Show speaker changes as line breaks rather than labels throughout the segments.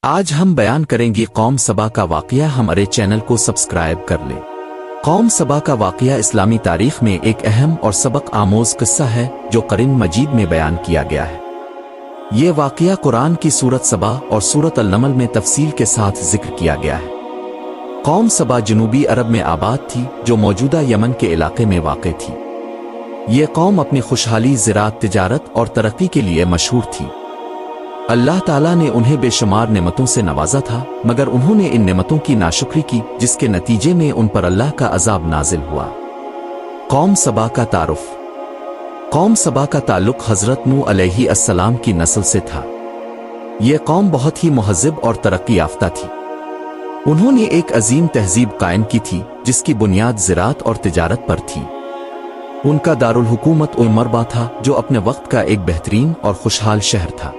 آج ہم بیان کریں گے قوم سبا کا واقعہ۔ ہمارے چینل کو سبسکرائب کر لیں۔ قوم سبا کا واقعہ اسلامی تاریخ میں ایک اہم اور سبق آموز قصہ ہے جو قرآن مجید میں بیان کیا گیا ہے۔ یہ واقعہ قرآن کی سورت سبا اور سورت النمل میں تفصیل کے ساتھ ذکر کیا گیا ہے۔ قوم سبا جنوبی عرب میں آباد تھی جو موجودہ یمن کے علاقے میں واقع تھی۔ یہ قوم اپنی خوشحالی، زراعت، تجارت اور ترقی کے لیے مشہور تھی۔ اللہ تعالیٰ نے انہیں بے شمار نعمتوں سے نوازا تھا، مگر انہوں نے ان نعمتوں کی ناشکری کی، جس کے نتیجے میں ان پر اللہ کا عذاب نازل ہوا۔ قوم سبا کا تعارف۔ قوم سبا کا تعلق حضرت نوح علیہ السلام کی نسل سے تھا۔ یہ قوم بہت ہی مہذب اور ترقی یافتہ تھی۔ انہوں نے ایک عظیم تہذیب قائم کی تھی جس کی بنیاد زراعت اور تجارت پر تھی۔ ان کا دارالحکومت مربع تھا جو اپنے وقت کا ایک بہترین اور خوشحال شہر تھا۔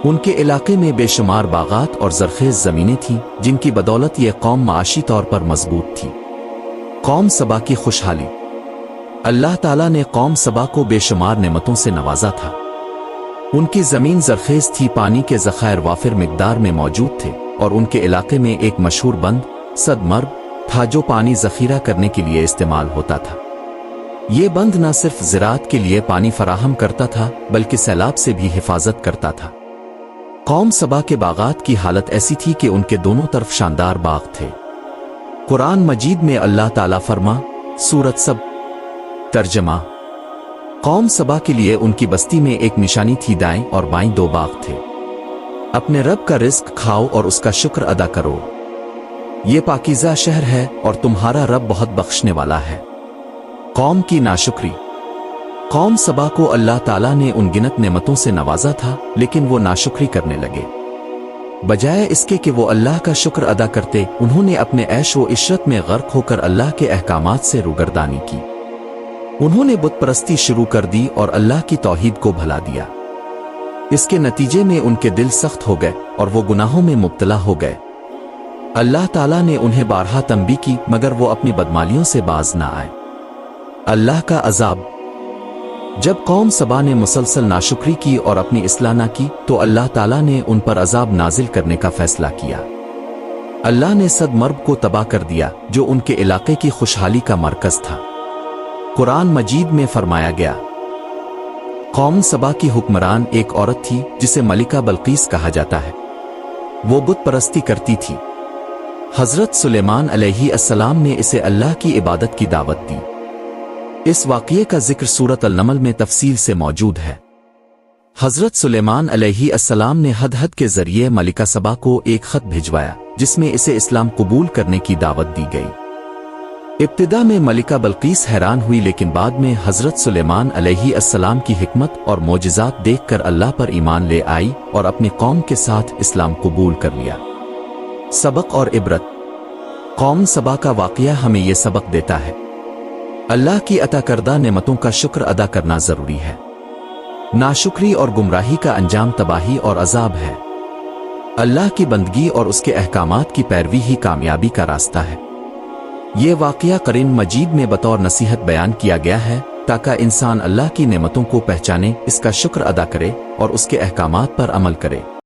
ان کے علاقے میں بے شمار باغات اور زرخیز زمینیں تھیں جن کی بدولت یہ قوم معاشی طور پر مضبوط تھی۔ قوم سبا کی خوشحالی۔ اللہ تعالیٰ نے قوم سبا کو بے شمار نعمتوں سے نوازا تھا۔ ان کی زمین زرخیز تھی، پانی کے ذخائر وافر مقدار میں موجود تھے، اور ان کے علاقے میں ایک مشہور بند سد مرب تھا جو پانی ذخیرہ کرنے کے لیے استعمال ہوتا تھا۔ یہ بند نہ صرف زراعت کے لیے پانی فراہم کرتا تھا بلکہ سیلاب سے بھی حفاظت کرتا تھا۔ قوم سبا کے باغات کی حالت ایسی تھی کہ ان کے دونوں طرف شاندار باغ تھے۔ قرآن مجید میں اللہ تعالیٰ فرما سورت سب ترجمہ۔ قوم سبا کے لیے ان کی بستی میں ایک نشانی تھی، دائیں اور بائیں دو باغ تھے۔ اپنے رب کا رزق کھاؤ اور اس کا شکر ادا کرو، یہ پاکیزہ شہر ہے اور تمہارا رب بہت بخشنے والا ہے۔ قوم کی ناشکری۔ قوم سبا کو اللہ تعالیٰ نے ان گنت نعمتوں سے نوازا تھا، لیکن وہ ناشکری کرنے لگے۔ بجائے اس کے کہ وہ اللہ کا شکر ادا کرتے، انہوں نے اپنے عیش و عشرت میں غرق ہو کر اللہ کے احکامات سے روگردانی کی۔ انہوں نے بت پرستی شروع کر دی اور اللہ کی توحید کو بھلا دیا۔ اس کے نتیجے میں ان کے دل سخت ہو گئے اور وہ گناہوں میں مبتلا ہو گئے۔ اللہ تعالیٰ نے انہیں بارہا تنبیہ کی مگر وہ اپنی بدمالیوں سے باز نہ آئے۔ اللہ کا عذاب۔ جب قوم سبا نے مسلسل ناشکری کی اور اپنی اصلاح نہ کی تو اللہ تعالیٰ نے ان پر عذاب نازل کرنے کا فیصلہ کیا۔ اللہ نے سد مرب کو تباہ کر دیا جو ان کے علاقے کی خوشحالی کا مرکز تھا۔ قرآن مجید میں فرمایا گیا۔ قوم سبا کی حکمران ایک عورت تھی جسے ملکہ بلقیس کہا جاتا ہے۔ وہ بت پرستی کرتی تھی۔ حضرت سلیمان علیہ السلام نے اسے اللہ کی عبادت کی دعوت دی۔ اس واقعے کا ذکر سورت النمل میں تفصیل سے موجود ہے۔ حضرت سلیمان علیہ السلام نے ہدہد کے ذریعے ملکہ سبا کو ایک خط بھیجوایا جس میں اسے اسلام قبول کرنے کی دعوت دی گئی۔ ابتدا میں ملکہ بلقیس حیران ہوئی، لیکن بعد میں حضرت سلیمان علیہ السلام کی حکمت اور معجزات دیکھ کر اللہ پر ایمان لے آئی اور اپنی قوم کے ساتھ اسلام قبول کر لیا۔ سبق اور عبرت۔ قوم سبا کا واقعہ ہمیں یہ سبق دیتا ہے، اللہ کی عطا کردہ نعمتوں کا شکر ادا کرنا ضروری ہے۔ ناشکری اور گمراہی کا انجام تباہی اور عذاب ہے۔ اللہ کی بندگی اور اس کے احکامات کی پیروی ہی کامیابی کا راستہ ہے۔ یہ واقعہ قرآن مجید میں بطور نصیحت بیان کیا گیا ہے تاکہ انسان اللہ کی نعمتوں کو پہچانے، اس کا شکر ادا کرے اور اس کے احکامات پر عمل کرے۔